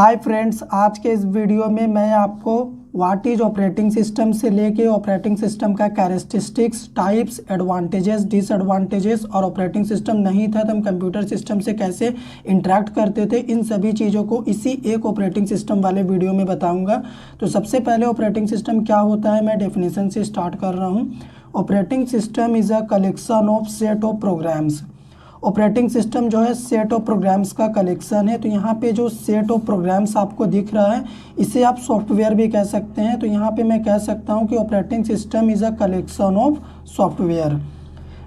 Hi friends, आज के इस वीडियो में मैं आपको व्हाट इज ऑपरेटिंग सिस्टम से लेके ऑपरेटिंग सिस्टम का कैरेक्टरिस्टिक्स, टाइप्स, एडवांटेजेस, डिसएडवांटेजेस और ऑपरेटिंग सिस्टम नहीं था तो हम कंप्यूटर सिस्टम से कैसे इंटरेक्ट करते थे, इन सभी चीज़ों को इसी एक ऑपरेटिंग सिस्टम वाले वीडियो में बताऊंगा। तो सबसे पहले ऑपरेटिंग सिस्टम क्या होता है, मैं डेफिनेशन से स्टार्ट कर रहा हूँ। Operating system is a collection of set of programs. Operating system जो है सेट ऑफ प्रोग्राम्स का कलेक्शन है। तो यहाँ पे जो सेट ऑफ प्रोग्राम्स आपको दिख रहा है इसे आप सॉफ्टवेयर भी कह सकते हैं। तो यहाँ पे मैं कह सकता हूँ कि operating system is a collection of software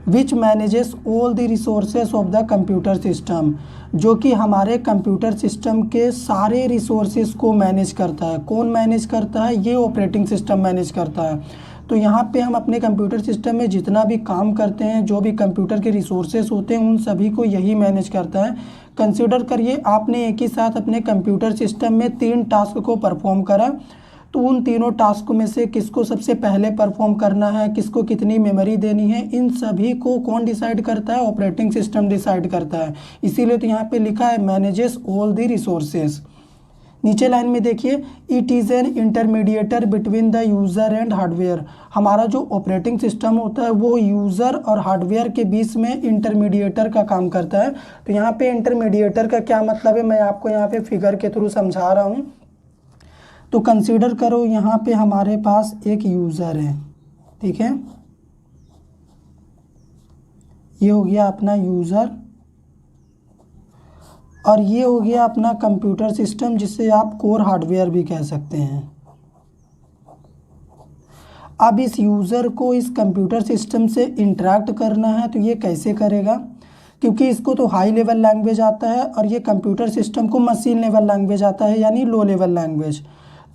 which manages all the resources of the computer system, जो कि हमारे कंप्यूटर सिस्टम के सारे रिसोर्सेज को मैनेज करता है। कौन मैनेज करता है? ये ऑपरेटिंग सिस्टम मैनेज करता है। तो यहाँ पे हम अपने कंप्यूटर सिस्टम में जितना भी काम करते हैं, जो भी कंप्यूटर के रिसोर्सेज होते हैं, उन सभी को यही मैनेज करता है। कंसिडर करिए आपने एक ही साथ अपने कंप्यूटर सिस्टम में 3 टास्क को परफॉर्म करा, तो उन तीनों टास्क में से किसको सबसे पहले परफॉर्म करना है, किसको कितनी मेमोरी देनी है, इन सभी को कौन डिसाइड करता है? ऑपरेटिंग सिस्टम डिसाइड करता है। इसीलिए तो यहाँ पे लिखा है मैनेजेस ऑल द रिसोर्सेज। नीचे लाइन में देखिए, it is an intermediator between the user and hardware. हमारा जो ऑपरेटिंग सिस्टम होता है वो यूज़र और हार्डवेयर के बीच में इंटरमीडिएटर का काम करता है। तो यहाँ पे इंटरमीडिएटर का क्या मतलब है, मैं आपको यहाँ पे फिगर के थ्रू समझा रहा हूँ। तो कंसीडर करो यहाँ पे हमारे पास एक यूज़र है, ठीक है, ये हो गया अपना यूज़र और ये हो गया अपना कंप्यूटर सिस्टम, जिसे आप कोर हार्डवेयर भी कह सकते हैं। अब इस यूज़र को इस कंप्यूटर सिस्टम से इंटरेक्ट करना है, तो ये कैसे करेगा? क्योंकि इसको तो हाई लेवल लैंग्वेज आता है और ये कंप्यूटर सिस्टम को मशीन लेवल लैंग्वेज आता है, यानी लो लेवल लैंग्वेज।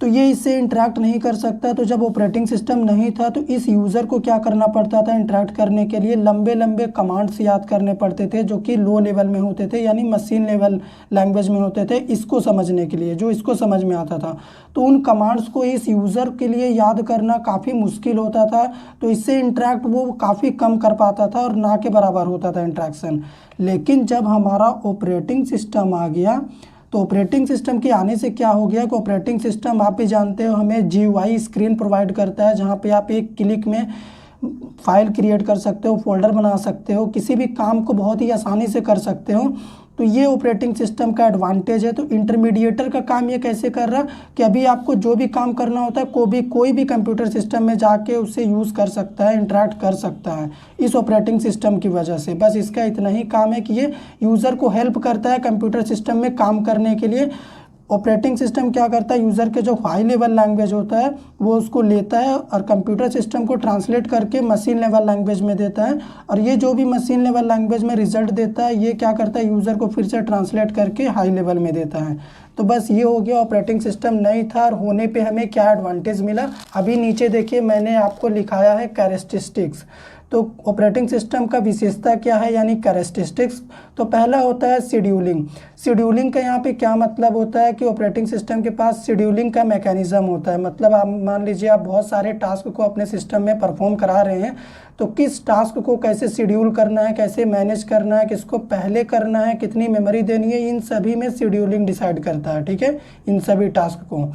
तो ये इससे इंटरेक्ट नहीं कर सकता। तो जब ऑपरेटिंग सिस्टम नहीं था तो इस यूज़र को क्या करना पड़ता था? इंटरेक्ट करने के लिए लंबे लंबे कमांड्स याद करने पड़ते थे, जो कि लो लेवल में होते थे, यानी मशीन लेवल लैंग्वेज में होते थे, इसको समझने के लिए, जो इसको समझ में आता था। तो उन कमांड्स को इस यूज़र के लिए याद करना काफ़ी मुश्किल होता था। तो इससे इंटरेक्ट वो काफ़ी कम कर पाता था और ना के बराबर होता था इंटरेक्शन। लेकिन जब हमारा ऑपरेटिंग सिस्टम आ गया, तो ऑपरेटिंग सिस्टम के आने से क्या हो गया कि ऑपरेटिंग सिस्टम, आप भी जानते हो, हमें GUI स्क्रीन प्रोवाइड करता है, जहाँ पे आप एक क्लिक में फाइल क्रिएट कर सकते हो, फोल्डर बना सकते हो, किसी भी काम को बहुत ही आसानी से कर सकते हो। तो ये ऑपरेटिंग सिस्टम का एडवांटेज है। तो इंटरमीडिएटर का काम ये कैसे कर रहा कि अभी आपको जो भी काम करना होता है कोई भी कंप्यूटर सिस्टम में जाके उससे यूज़ कर सकता है, इंटरेक्ट कर सकता है इस ऑपरेटिंग सिस्टम की वजह से। बस इसका इतना ही काम है कि ये यूज़र को हेल्प करता है कंप्यूटर सिस्टम में काम करने के लिए। ऑपरेटिंग सिस्टम क्या करता है, यूज़र के जो हाई लेवल लैंग्वेज होता है वो उसको लेता है और कंप्यूटर सिस्टम को ट्रांसलेट करके मशीन लेवल लैंग्वेज में देता है, और ये जो भी मशीन लेवल लैंग्वेज में रिजल्ट देता है ये क्या करता है, यूज़र को फिर से ट्रांसलेट करके हाई लेवल में देता है। तो बस ये हो गया, ऑपरेटिंग सिस्टम नहीं था और होने पे हमें क्या एडवांटेज मिला। अभी नीचे देखिए मैंने आपको लिखाया है कैरेक्टरिस्टिक्स। तो ऑपरेटिंग सिस्टम का विशेषता क्या है, यानी कैरेक्टरिस्टिक्स। तो पहला होता है शेड्यूलिंग। शेड्यूलिंग का यहाँ पे क्या मतलब होता है कि ऑपरेटिंग सिस्टम के पास शेड्यूलिंग का मैकेनिज्म होता है। मतलब आप मान लीजिए आप बहुत सारे टास्क को अपने सिस्टम में परफॉर्म करा रहे हैं, तो किस टास्क को कैसे शेड्यूल करना है, कैसे मैनेज करना है, किसको पहले करना है, कितनी मेमोरी देनी है, इन सभी में शेड्यूलिंग डिसाइड करता है, ठीक है, इन सभी टास्क को।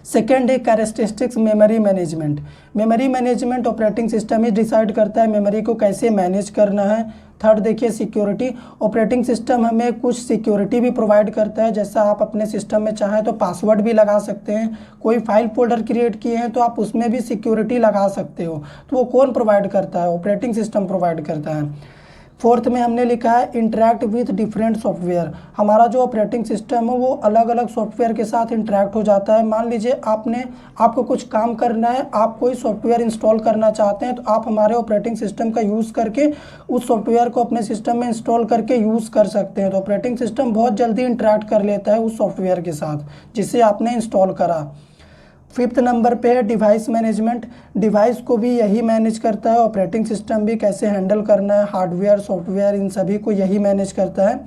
सेकेंड है characteristics memory management. Memory management operating system ही डिसाइड करता है मेमोरी को कैसे मैनेज करना है। थर्ड देखिए सिक्योरिटी। ऑपरेटिंग सिस्टम हमें कुछ सिक्योरिटी भी प्रोवाइड करता है, जैसा आप अपने सिस्टम में चाहे तो पासवर्ड भी लगा सकते हैं। कोई फाइल फोल्डर क्रिएट किए हैं तो आप उसमें भी सिक्योरिटी लगा सकते हो। तो वो कौन प्रोवाइड करता है? ऑपरेटिंग सिस्टम प्रोवाइड करता है। फोर्थ में हमने लिखा है इंटरेक्ट विथ डिफरेंट सॉफ्टवेयर। हमारा जो ऑपरेटिंग सिस्टम है वो अलग अलग सॉफ्टवेयर के साथ इंटरेक्ट हो जाता है। मान लीजिए आपको कुछ काम करना है, आप कोई सॉफ्टवेयर इंस्टॉल करना चाहते हैं, तो आप हमारे ऑपरेटिंग सिस्टम का यूज़ करके उस सॉफ्टवेयर को अपने सिस्टम में इंस्टॉल करके यूज़ कर सकते हैं। तो ऑपरेटिंग सिस्टम बहुत जल्दी इंटरेक्ट कर लेता है उस सॉफ्टवेयर के साथ जिसे आपने इंस्टॉल करा। फिफ्थ नंबर पे है डिवाइस मैनेजमेंट। डिवाइस को भी यही मैनेज करता है, ऑपरेटिंग सिस्टम भी कैसे हैंडल करना है, हार्डवेयर सॉफ्टवेयर इन सभी को यही मैनेज करता है।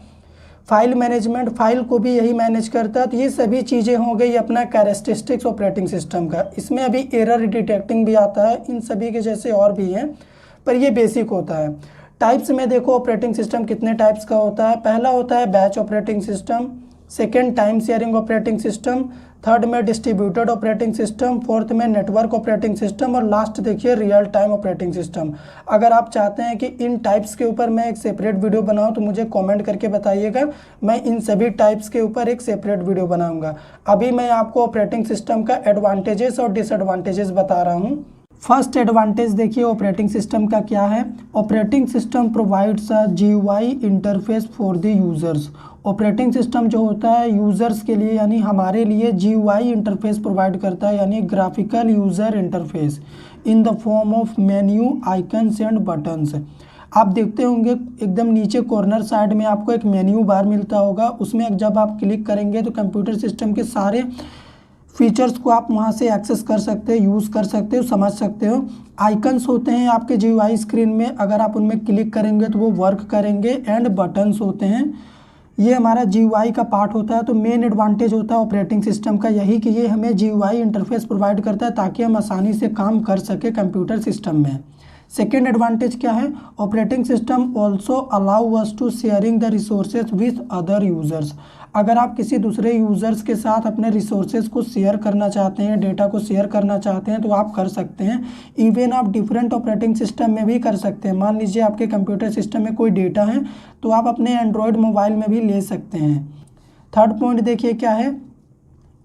फाइल मैनेजमेंट, फाइल को भी यही मैनेज करता है। तो ये सभी चीज़ें हो गई अपना कैरेक्टरिस्टिक्स ऑपरेटिंग सिस्टम का। इसमें अभी एरर डिटेक्टिंग भी आता है, इन सभी के जैसे और भी हैं, पर ये बेसिक होता है। टाइप्स में देखो ऑपरेटिंग सिस्टम कितने टाइप्स का होता है। पहला होता है batch operating system, second time sharing operating system, third में डिस्ट्रीब्यूटेड ऑपरेटिंग सिस्टम, फोर्थ में नेटवर्क ऑपरेटिंग सिस्टम और लास्ट देखिए रियल टाइम ऑपरेटिंग सिस्टम। अगर आप चाहते हैं कि इन टाइप्स के ऊपर मैं एक सेपरेट वीडियो बनाऊं तो मुझे कमेंट करके बताइएगा, मैं इन सभी टाइप्स के ऊपर एक सेपरेट वीडियो बनाऊंगा। अभी मैं आपको ऑपरेटिंग सिस्टम का एडवांटेजेस और डिसएडवांटेजेस बता रहा हूँ। फर्स्ट एडवांटेज देखिए ऑपरेटिंग सिस्टम का क्या है। Operating system provides a GUI interface for the users. Operating system जो होता है यूज़र्स के लिए यानी हमारे लिए GUI इंटरफेस प्रोवाइड करता है, यानी graphical user interface in the form of menu, icons and buttons. आप देखते होंगे एकदम नीचे कॉर्नर साइड में आपको एक मेन्यू बार मिलता होगा, उसमें जब आप क्लिक करेंगे तो कंप्यूटर सिस्टम के सारे फीचर्स को आप वहां से एक्सेस कर सकते हो, यूज़ कर सकते हो, समझ सकते हो। आइकन्स होते हैं आपके GUI स्क्रीन में, अगर आप उनमें क्लिक करेंगे तो वो वर्क करेंगे। एंड बटन्स होते हैं, ये हमारा GUI का पार्ट होता है। तो मेन एडवांटेज होता है ऑपरेटिंग सिस्टम का यही कि ये हमें GUI इंटरफेस प्रोवाइड करता है ताकि हम आसानी से काम कर सके कंप्यूटर सिस्टम में। सेकेंड एडवांटेज क्या है, operating system also allow us to sharing the resources with other users. अगर आप किसी दूसरे यूज़र्स के साथ अपने रिसोर्सेज को शेयर करना चाहते हैं, डेटा को शेयर करना चाहते हैं तो आप कर सकते हैं। इवन आप डिफरेंट ऑपरेटिंग सिस्टम में भी कर सकते हैं। मान लीजिए आपके कंप्यूटर सिस्टम में कोई डेटा है तो आप अपने एंड्रॉयड मोबाइल में भी ले सकते हैं। थर्ड पॉइंट देखिए क्या है,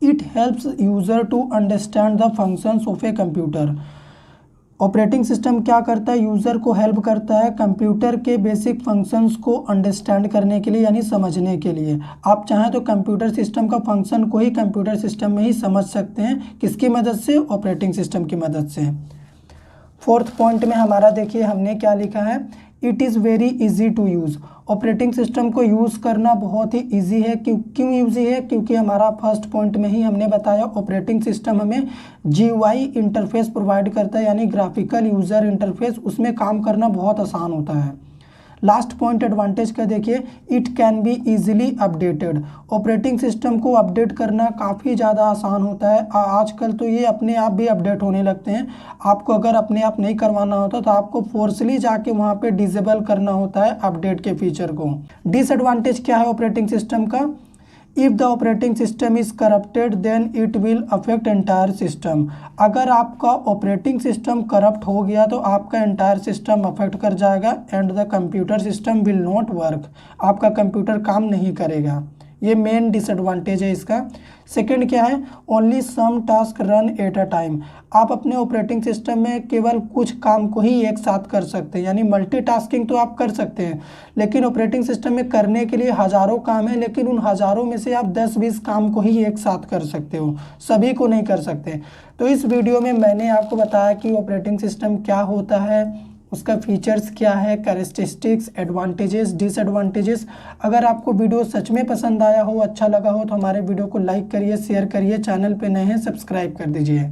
it helps user to understand the functions of a computer. Operating system क्या करता है, यूज़र को हेल्प करता है कंप्यूटर के बेसिक फंक्शंस को अंडरस्टैंड करने के लिए, यानी समझने के लिए। आप चाहें तो कंप्यूटर सिस्टम का फंक्शन को ही कंप्यूटर सिस्टम में ही समझ सकते हैं, किसकी मदद से, ऑपरेटिंग सिस्टम की मदद से। फोर्थ पॉइंट में हमारा देखिए हमने क्या लिखा है, it is very easy to use. Operating system को यूज़ करना बहुत ही इजी है। क्यों ईजी है, क्योंकि हमारा फर्स्ट पॉइंट में ही हमने बताया ऑपरेटिंग सिस्टम हमें GUI इंटरफेस प्रोवाइड करता है, यानी ग्राफिकल यूज़र इंटरफेस, उसमें काम करना बहुत आसान होता है। लास्ट पॉइंट एडवांटेज का देखिए, it can be easily updated. Operating system को अपडेट करना काफ़ी ज़्यादा आसान होता है। आजकल तो ये अपने आप भी अपडेट होने लगते हैं। आपको अगर अपने आप नहीं करवाना होता तो आपको फोर्सली जाके वहाँ पे डिसेबल करना होता है अपडेट के फीचर को। डिसएडवांटेज क्या है ऑपरेटिंग सिस्टम का, if the operating system is corrupted then it will affect entire system. अगर आपका ऑपरेटिंग सिस्टम करप्ट हो गया तो आपका एंटायर सिस्टम अफेक्ट कर जाएगा and the computer system will not work. आपका कंप्यूटर काम नहीं करेगा, ये मेन डिसएडवांटेज है इसका। सेकंड क्या है, only some task run at a time. आप अपने ऑपरेटिंग सिस्टम में केवल कुछ काम को ही एक साथ कर सकते हैं, यानी मल्टीटास्किंग तो आप कर सकते हैं, लेकिन ऑपरेटिंग सिस्टम में करने के लिए हज़ारों काम है, लेकिन उन हज़ारों में से आप 10-20 काम को ही एक साथ कर सकते हो, सभी को नहीं कर सकते। तो इस वीडियो में मैंने आपको बताया कि ऑपरेटिंग सिस्टम क्या होता है, उसका फीचर्स क्या है, कैरेक्टरिस्टिक्स, एडवांटेजेस, डिसएडवांटेजेस। अगर आपको वीडियो सच में पसंद आया हो, अच्छा लगा हो तो हमारे वीडियो को लाइक करिए, शेयर करिए, चैनल पे नए हैं सब्सक्राइब कर दीजिए।